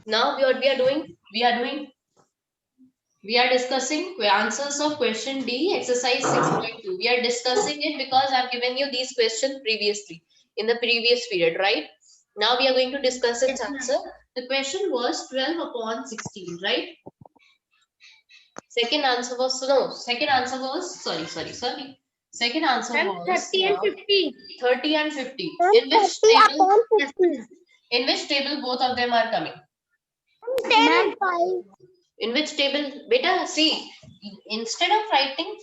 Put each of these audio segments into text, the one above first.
Now we are discussing answers of question D, exercise 6.2. We are discussing it because I've given you these questions previously in the previous period, right? Now we are going to discuss its answer. The question was 12 upon 16, right? Second answer was no. Second answer was sorry. Second answer was 30 and 50. 30 and 50. Ma'am, 30 upon 50. In which table both of them are coming? 10 and 5. In which table? Beta, see, instead of writing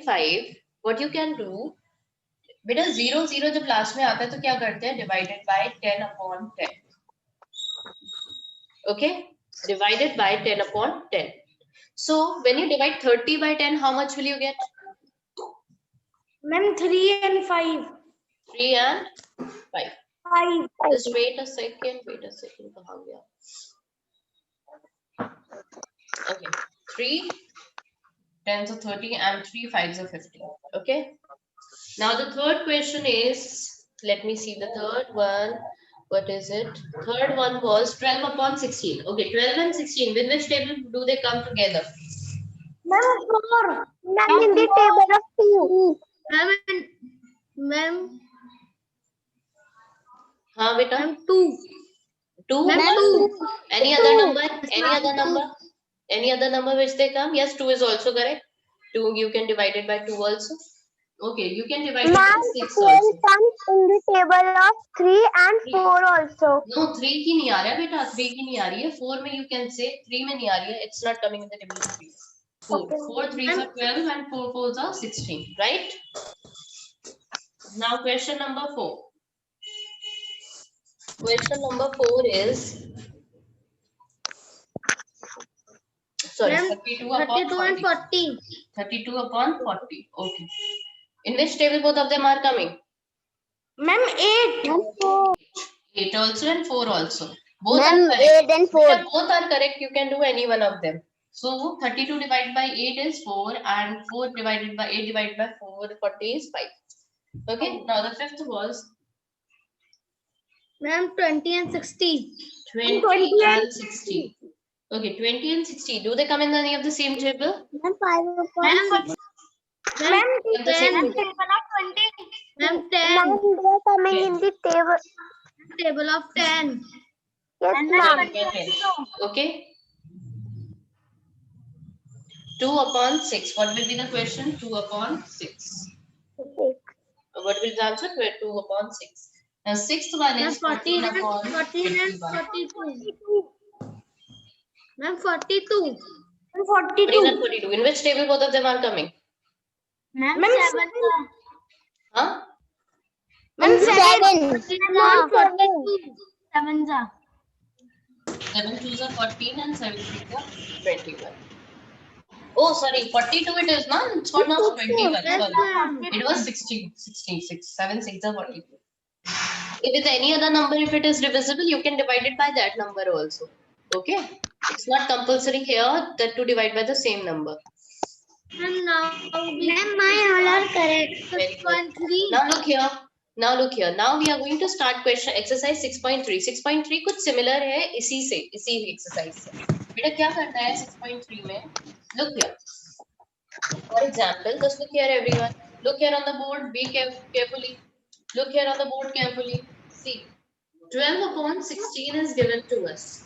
5, what you can do, बेटा 0 0 जब last में आता है तो क्या करते हैं? Divided by 10 upon 10. Okay, divided by 10 upon 10. So when you divide 30 by 10, how much will you get? Ma'am, 3 and 5. 3 and 5. 5. Just wait a second. कहाँ गया? Okay, 3 10s are 30 and 3 5s are 50. Okay. Now the third question is, let me see the third one. What is it? Third one was 12 upon 16. Okay, 12 and 16. With which table do they come together? Ma'am, 4. Ma'am, in the table of 2. Ma'am. हाँ बेटा. 2. 2. Ma'am, 2. Any other number? Any other number which they come? Yes, 2 is also correct. 2 you can divide it by 2 also. Okay, you can divide it by Ma'am, 6 12 also. comes in the table of 3 and 4 also. No, 3 की नहीं आ रहा बेटा, 3 की नहीं आ रही है. 4 में you can say, 3 में नहीं आ रही है. It's not coming in the table of 3. 4. Okay. 4 3s are 12 and 4 4s are 16, right? Now question number 4. Question number 4 is, sorry, 32 upon 40. 32 upon 40. Okay. In which table both of them are coming? Ma'am, 8. 8 also and 4 also. Both Ma'am, are correct. 8 and 4. If both are correct, you can do any one of them. So 32 divided by 8 is 4 and 4 divided by 8 divided by 4, 40 is 5. Okay, now the fifth was Ma'am, 20 and 60. 20 and 60. Okay, 20 and 60. Do they come in any of the same table? Ma'am, 5 upon Ma'am, 6. Ma'am, In the same table. Ma'am, 10. Ma'am, they are coming in the table. Table of 10. Yes, ma'am. Okay. 2 upon 6. What will be the question? 2 upon 6. What will the answer? 2 upon 6. Now, sixth one is 14 upon 51. 42. Ma'am, 42. 14 and 42. In which table both of them are coming? Ma'am, 7. Huh? Ma'am, 7. 42. 7. 7 2s are 14 and 7 3s are 21. Oh, sorry, 42 it is, no? It's not 21. Sorry. It was 16, 66. 7 6s are 42. If it's any other number, if it is divisible, you can divide it by that number also. Okay? It's not compulsory here that to divide by the same number. Ma'am, my all are correct. 6.3. Now look here. Now we are going to start question exercise 6.3. 6.3 कुछ similar है इसी exercise से. बेटा क्या करना है 6.3 में? Look here. For example, just look here everyone. Look here on the board. Be carefully. Look here on the board carefully. See, 12 upon 16 is given to us.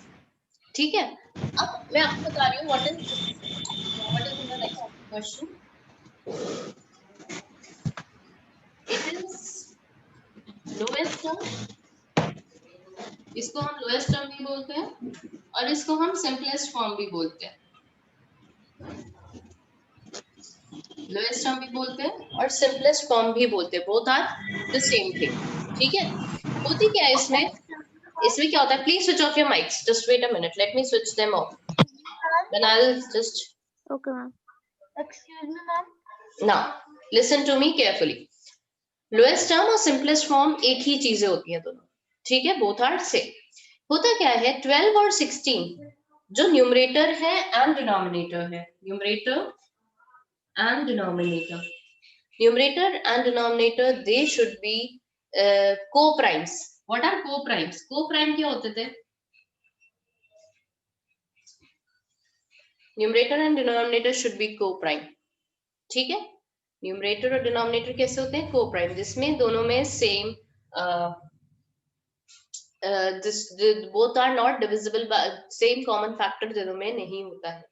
ठीक है? अब मैं आपको बता रही हूँ what is in the next question. It is lowest term. इसको हम lowest term भी बोलते हैं और इसको हम simplest form भी बोलते हैं. लोएस्ट टर्म भी बोलते हैं और सिंपलेस्ट फॉर्म भी बोलते हैं. Both are the same thing. ठीक है? होती क्या है इसमें क्या होता है? Please switch off your mics. Just wait a minute. Let me switch them off. Then I will just. Okay, ma'am. Excuse me, ma'am. Now listen to me carefully. Lowest term और सिंपलेस्ट फॉर्म एक ही चीजें होती हैं दोनों. ठीक है? Both are same. होता क्या है 12 और 16 जो न्यूमरेटर है एंड डिनोमिनेटर है. Numerator and denominator, they should be co-primes. What are co-primes? Co-prime क्या होते थे? Numerator and denominator should be co-prime. ठीक है? न्यूमरेटर और डिनोमिनेटर कैसे होते हैं? को-प्राइम, जिसमें दोनों में same both are not divisible, same common factor दोनों में नहीं होता है।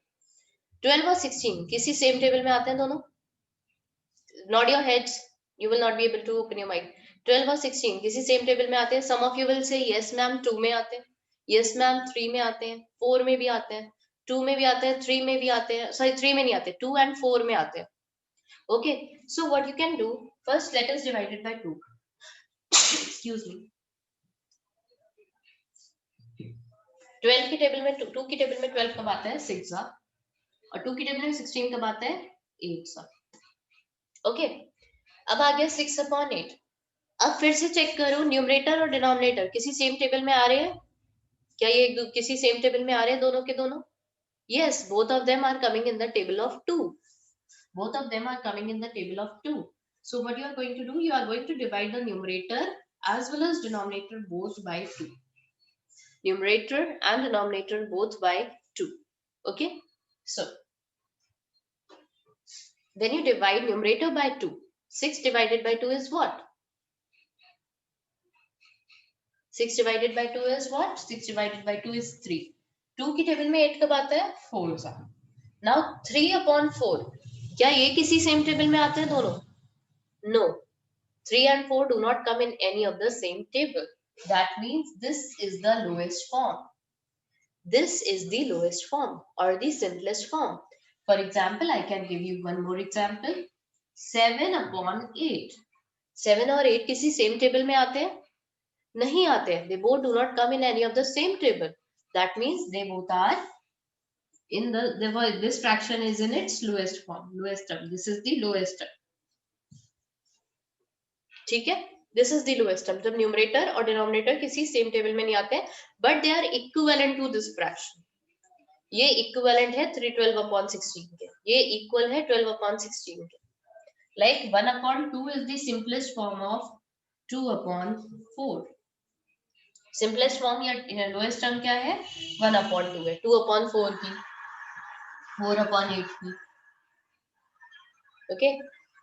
12 और 16 किसी सेम टेबल में आते हैं दोनों? Not your heads, you will not be able to open your mic. 12 और 16 किसी सेम टेबल में आते हैं? Some of you will say yes ma'am 2 में आते हैं, yes ma'am 3 में आते हैं, 4 में भी आते हैं, 2 में भी आते हैं, 3 में भी आते हैं, sorry 3 में नहीं आते, 2 and 4 में आते हैं। Okay, so what you can do, first let us divide it by 2. Excuse me. 12 की टेबल में 2 की टेबल में 12 कब आता है? 6 सा, और 2 की टेबल में 16 कब आता है? 8 सा। ओके, अब आ गया 6/8। अब फिर से चेक करो, न्यूमरेटर और डिनोमिनेटर किसी सेम टेबल में आ रहे हैं क्या? ये किसी सेम टेबल में आ रहे हैं दोनों के दोनों? Yes, both of them are coming in the table of 2. Both of them are coming in the table of 2. So what you are going to do, you are going to divide the numerator as well as denominator both by 2. Numerator and denominator both by 2. Okay, so when you divide numerator by 2, 6 divided by 2 is what? 6 divided by 2 is what? 6 divided by 2 is 3. 2 की table में 8 कब आता है? 4 सा। Now 3/4, क्या ये किसी same table में आते हैं दोनों? No, 3 and 4 do not come in any of the same table. That means this is the lowest form. This is the lowest form or the simplest form. For example, I can give you one more example. 7/8. 7 और 8 किसी same table में आते हैं? नहीं आते हैं. They both do not come in any of the same table. That means they both are in this fraction is in its lowest form, lowest term. This is the lowest term. ठीक है, this is the lowest term. जब numerator और denominator किसी same table में नहीं आते, but they are equivalent to this fraction. ये equivalent है 312/16 के, ये इक्वल है 12/16 के। Like 1/2 is the simplest form of 2/4। Simplest form या लोएस्ट टर्म क्या है? 1/2 है, 2/4 की, 4/8 की, ओके,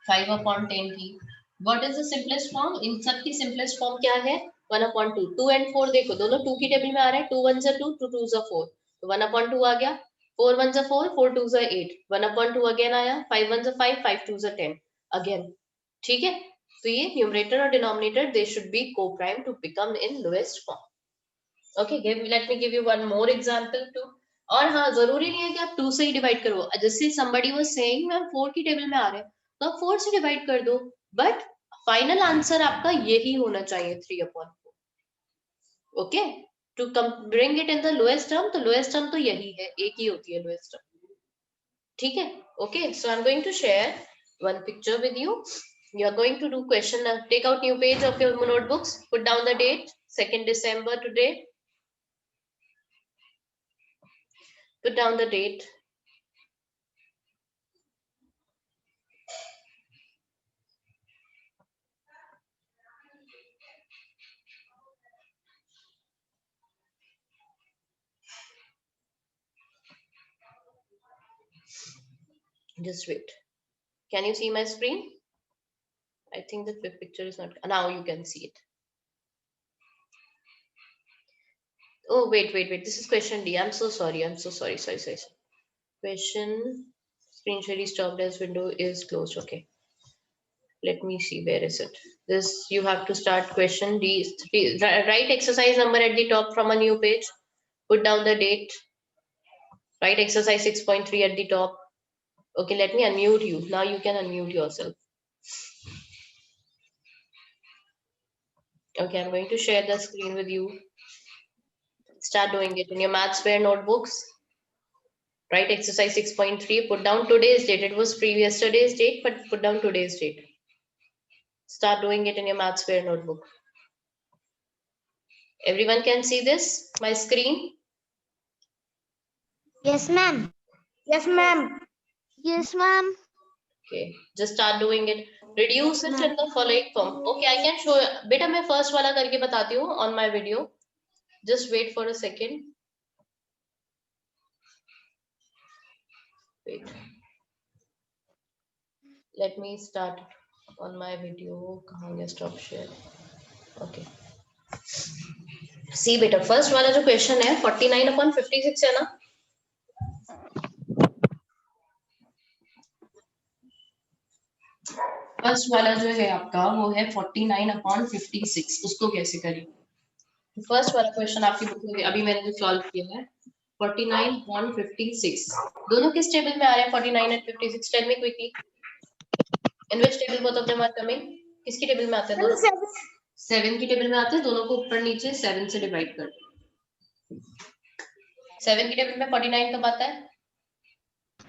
5/10 की। What is the simplest form? इन सब की simplest form क्या है? 1/2। 2 and 4 देखो, दोनों 2 की टेबल में आ रहा है। 2 1s are 2, 2 2s are 4, तो 1/2 आ गया। 4 1s are 4, 4 2s are 8, 1/2 again आया। 5 1s are 5, 5 2s are 10 again. ठीक है, तो ये न्यूमरेटर और denominator they should be coprime to become in lowest form. Okay, let me give you one more example too. और हाँ, जरूरी नहीं है कि आप 2 से ही डिवाइड करो। जैसे somebody was saying मैम 4 की टेबल में आ रहे हैं, तो आप 4 से डिवाइड कर दो, बट फाइनल आंसर आपका यही होना चाहिए 3/4। Okay, to bring it in the lowest term, तो लोएस्ट टर्म तो यही है, एक ही होती है लोएस्ट टर्म। ठीक है, okay, so I am going to share one picture with you. You are going to do question. Take out new page of your notebooks. Put down the date, 2nd December today. Put down the date. Just wait. Can you see my screen? I think the picture is not. Now you can see it. Oh, wait. This is question D. I'm so sorry. Sorry. Question. Screen share is stopped as window is closed. Okay. Let me see. Where is it? This, you have to start question D. Write exercise number at the top from a new page. Put down the date. Write exercise 6.3 at the top. Okay, let me unmute you. Now you can unmute yourself. Okay, I'm going to share the screen with you. Start doing it in your Mathsware notebooks. Write exercise 6.3. Put down today's date. It was previous yesterday's date, but put down today's date. Start doing it in your Mathsware notebook. Everyone can see this, my screen? Yes, ma'am. Yes, ma'am. Yes, ma'am. Okay, just start doing it. Reduce it in the following form. Okay, I can show. बेटा मैं first वाला करके बताती हूँ on my video. Just wait for a second. Wait. Let me start on my video. कहाँ गया stop share? Okay. See बेटा, first वाला जो question है 49/56 है ना? फर्स्ट वाला जो है आपका वो है 49/56. उसको कैसे करें? फर्स्ट वाला क्वेश्चन आपकी बुक में अभी मैंने जो सॉल्व किया है 49/56. दोनों किस टेबल में आ रहे हैं? 49 and 56. Tell me quickly. In which table both of them are coming? किसकी टेबल में आते हैं दोनों? 7 की टेबल में आते हैं. दोनों को ऊपर नीचे 7 से डिवाइड कर दो. 7 की टेबल में 49 कब आता है?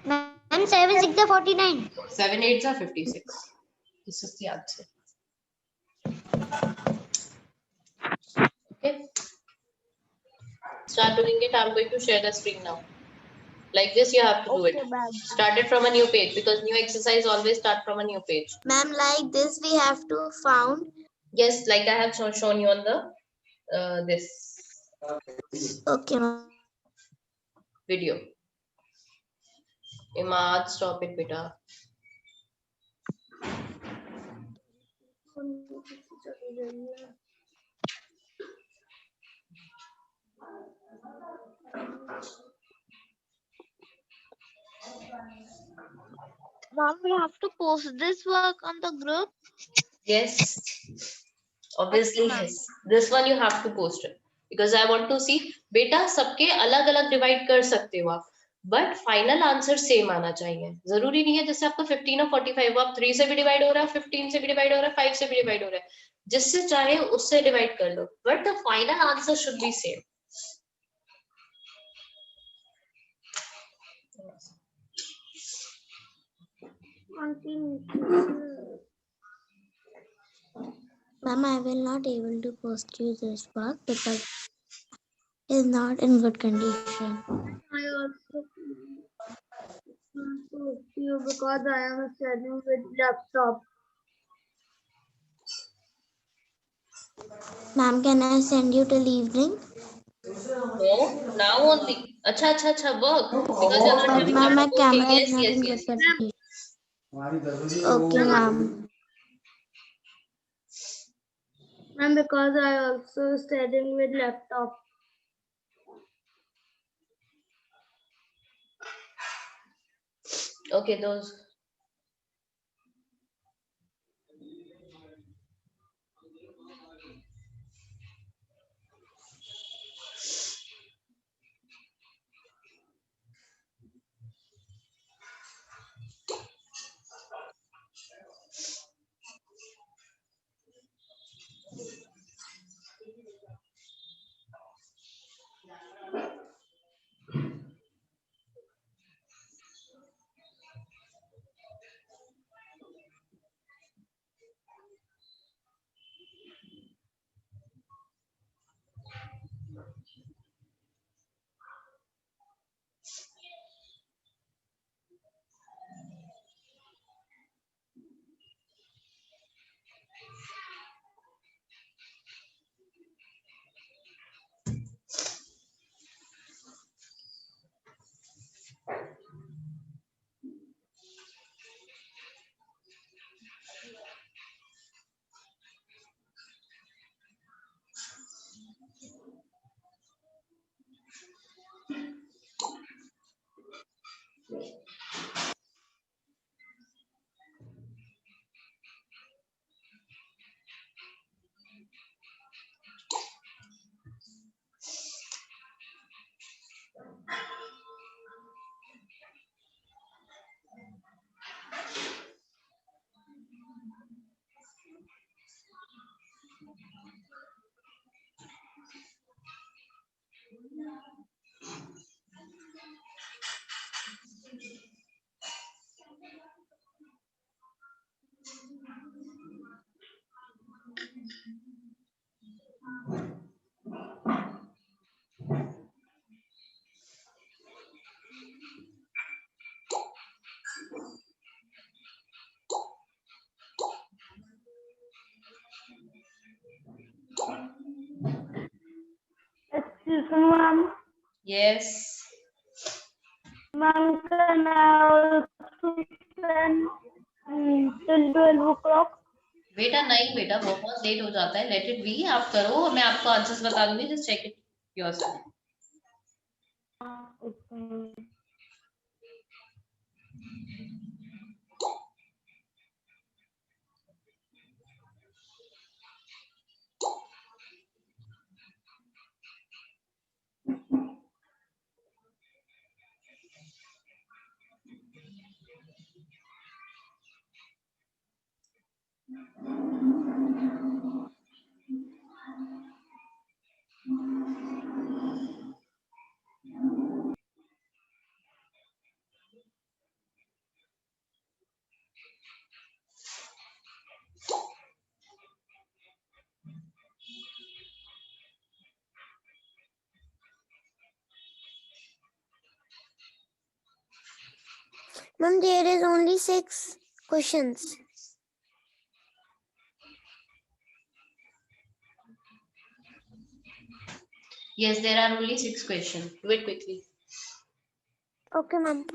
मैम 7 6 49. 7 8 56. इस याद से. Okay. Start doing it. I'm going to share the screen now. Like this, you have to do it. Start it from a new page because new exercise always start from a new page. Ma'am, like this we have to found. Yes, like I have shown you on the this Okay, ma'am. video. Imad, stop it, beta. Mom, we have to post this work on the group. Yes, obviously yes. This one you have to post it because I want to see. बेटा सबके अलग अलग divide कर सकते हो आप, but final answer same आना चाहिए. जरूरी नहीं है जैसे आपको 15 और 45 आप 3 से भी डिवाइड हो रहा है, 15 से भी डिवाइड हो रहा है, 5 से भी डिवाइड हो रहा है. जिससे चाहे उससे डिवाइड कर लो, but the final answer should be same. Ma'am, I will not able to post you this work because it is not in good condition. I also post you because I am studying with laptop. Ma'am, can I send you till evening? No, now only. अच्छा work because you're not But having ma'am, my laptop. camera Okay, is not in yes. good condition. Okay, ma'am. Ma'am, because I also studying with laptop. Okay, those. Ma'am, Yes. ma'am, can I also spend till 12 o'clock? बेटा नहीं बेटा, बहुत late हो जाता है. Let it be. आप करो, मैं आपको आंसर्स बता दूंगी. Just check it yourself. Okay. Ma'am, there is only 6 questions. Yes, there are only 6 questions. Do it quickly. Okay, ma'am.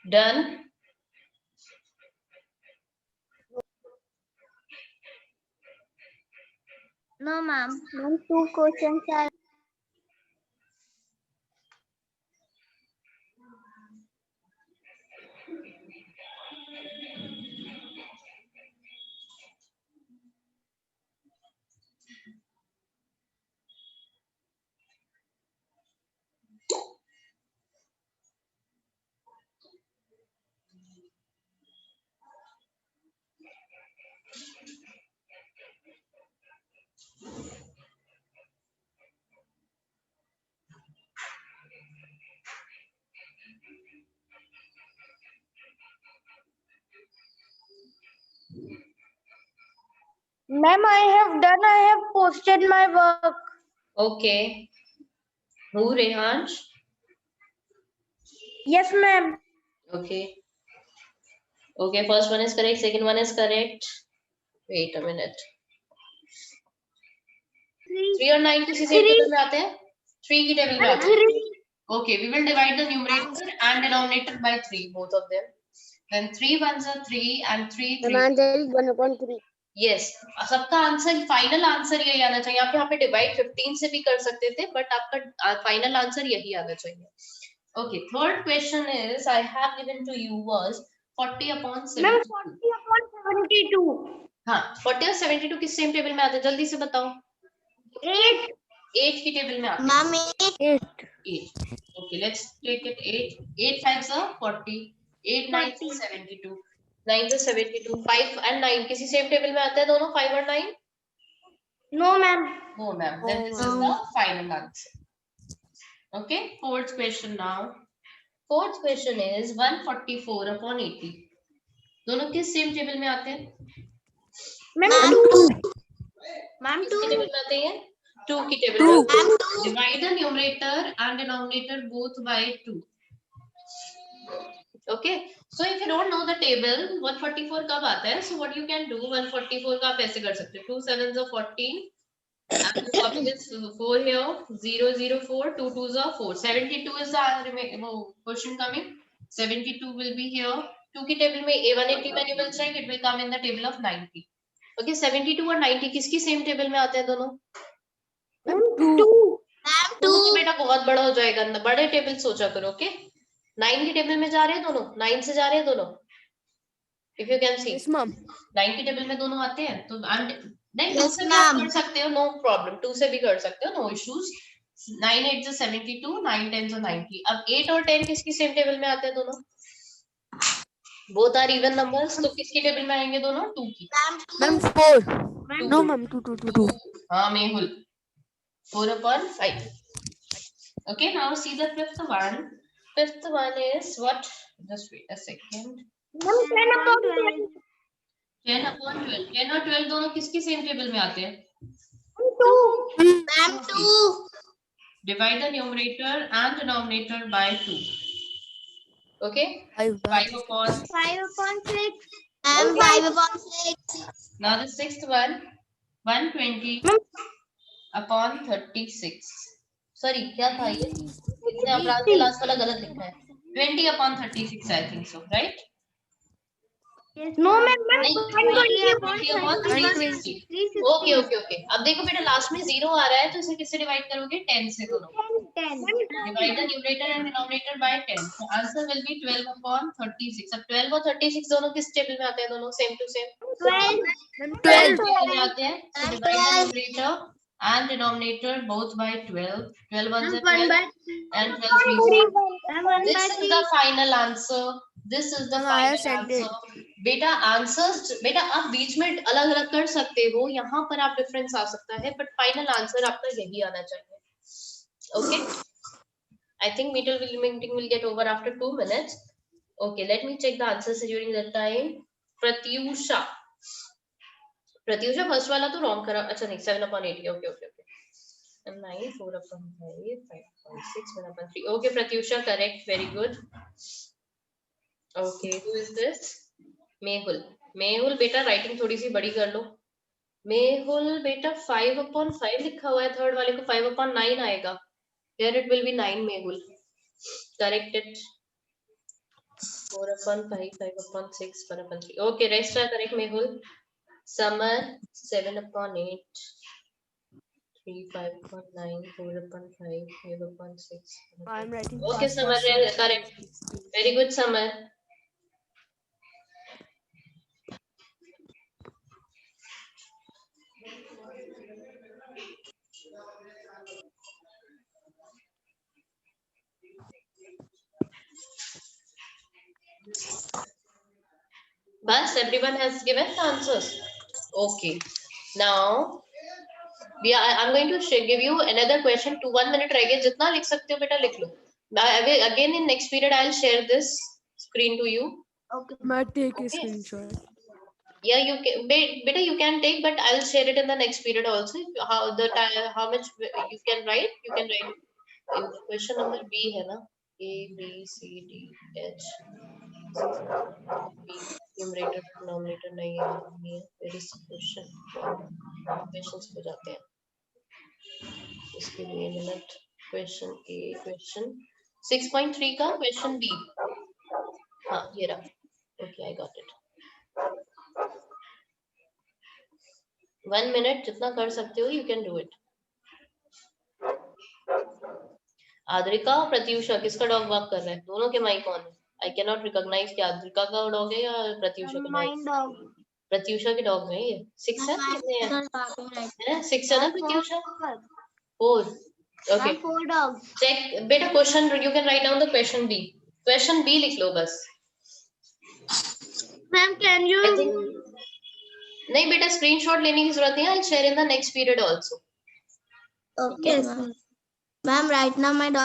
Done. No, ma'am. Ma'am, 2 questions are. Ma'am, I have done. I have posted my work. Okay. Who, Rehansh? Yes, ma'am. Okay. Okay, first one is correct, second one is correct. Wait a minute. 3 और 9 किसी same table में आते हैं? 3 की table में आते हैं. Okay, we will divide the numerator and denominator by 3, both of them. Then 3 ones are 3 and 3 3. There is 1/3. Yes, सबका आंसर फाइनल आंसर यही आना चाहिए. आप यहाँ पे डिवाइड 15 से भी कर सकते थे, बट आपका फाइनल आंसर यही आना चाहिए. Okay, third question is I have given to you was 40 upon 72. 40 upon 72. हाँ, 40 और 72 किस सेम टेबल में आते हैं? जल्दी से बताओ. 8. 8 की टेबल में आते हैं. Ma'am, 8. 8. Okay, let's take it 8. 8 5s are 40. 8 9 is 72. 9 is 72. 5 and 9 किसी सेम टेबल में आते हैं दोनों? 5 और 9? No, ma'am. No, ma'am. Then this is the final answer. Okay, fourth question now. Fourth question is 144 upon 80. दोनों किस सेम टेबल में आते हैं? Ma'am, Ma'am, 2. Ma'am, किसकी 2. टेबल में आते हैं? 2 की टेबल में आते हैं. Divide the numerator and denominator both by 2. Okay, so if you don't know the table 144 कब आता है, so what you can do, 144 का आप ऐसे कर सकते हैं. 2 7s are 14 and you copy this 4 here, 0 0 4, 2 2s are 4. 72 is the question coming. 72 will be here. 2 की टेबल में 180 when you will check, it will come in the table of 90. Okay, 72 और 90 किसकी सेम टेबल में आते हैं दोनों? 2. Ma'am, तो 2. बेटा बहुत बड़ा हो जाएगा, बड़े टेबल सोचा करो. ओके, 9 की टेबल में जा रहे हैं दोनों, 9 से जा रहे हैं दोनों. इफ यू कैन सी 9 की टेबल में दोनों आते हैं, तो नहीं 2 से भी आप कर सकते हो, नो प्रॉब्लम. 2 से भी कर सकते हो, नो इश्यूज. 9 8 is 72, 9 10 is 90. अब 8 और 10 किसकी सेम टेबल में आते हैं दोनों? बोथ आर इवन नंबर्स, तो किसकी टेबल में आएंगे दोनों? 2 की. Ma'am, 4. Two. No, ma'am, 2. हाँ Mehul, 4 upon 5. Okay, now see the fifth one. Fifth one is what? Just wait a second. 10 upon 12. 10 upon 12. 10 और 12 दोनों किसकी सेम टेबल में आते हैं? 2. Ma'am, 2. Divide the numerator and denominator by 2. Okay? 5 upon. 5 upon 6. Ma'am, 5 upon 6. Now the sixth one. 120 upon 36. Sorry, क्या था ये? इसने अपराध के लास्ट वाला गलत लिखा है. 20 upon 36, I think so, right? No, ma'am. नहीं, 20 upon 360. Okay, okay, okay. अब देखो बेटा लास्ट में 0 आ रहा है, तो इसे किससे डिवाइड करोगे? 10 से दोनों. 10. Divide the numerator and denominator by 10. So answer will be 12 upon 36. अब 12 और 36 दोनों किस टेबल में आते हैं? दोनों सेम टू सेम 12. टेबल में आते हैं. So divide the numerator and denominator both by 12. 12 ones are 12 and 12 threes are. This is the final answer. This is the final answer. बेटा आंसर्स, बेटा आप बीच में अलग अलग कर सकते हो, यहाँ पर आप डिफरेंस आ सकता है, बट फाइनल आंसर आपका यही आना चाहिए. Okay, I think meeting will get over after 2 minutes. Okay, let me check the answers during that time. Pratyusha first वाला तो रॉन्ग करा. अच्छा नहीं, 7 upon 80. Okay, okay, okay. And 9 4 upon 5 5.6 1 upon 3. Okay, Pratyusha, correct, very good. Okay, who is this? Mehul. Mehul बेटा writing थोड़ी सी बड़ी कर लो. मेहुल बेटा 5 upon 5 लिखा हुआ है, थर्ड वाले को 5 upon 9 आएगा. Here it will be 9 Mehul. Correct it. 4 upon 5 5 upon 6 1 upon 3. Okay, rest are correct Mehul. Summer 7 upon 8. 3, 5.9, 4.5, 5.6. I'm writing Okay, fast, Samar, fast. correct. Very good, Samar. Bas, everyone has given the answers. Okay. Now I'm going to give you another question. 1 minute रह गया, जितना लिख सकते हो बेटा लिख लो. Again in next period I'll share this screen to you. Might take a Okay. screenshot. Yeah, you can, beta you can take, but I'll share it in the next period also. How much you can write, you can write. Question number B है ना? A B C D H B. Numerator denominator नहीं है. Where is the question? Questions हो जाते हैं. इसके लिए minute. Question A, question 6.3 का question B. हाँ ये रहा. Okay, I got it. 1 minute जितना कर सकते हो, you can do it. Adrika और प्रत्युषा किसका डॉग वॉक कर रहा है? दोनों के माइक ऑन है. आई कैन नॉट रिकॉग्नाइज कि आद्रिका का डॉग है या प्रत्युषा का डॉग. प्रत्युषा के डॉग है ये. 6 है कितने हैं? है 6 है ना प्रत्युषा? 4. ओके. 4 dogs. चेक बेटा question. You can write down the question B. Question B लिख लो बस. Ma'am, can you? I think नहीं बेटा स्क्रीनशॉट लेने की जरूरत नहीं है. I share in the next period also. Okay, ma'am. Ma'am, right now my dog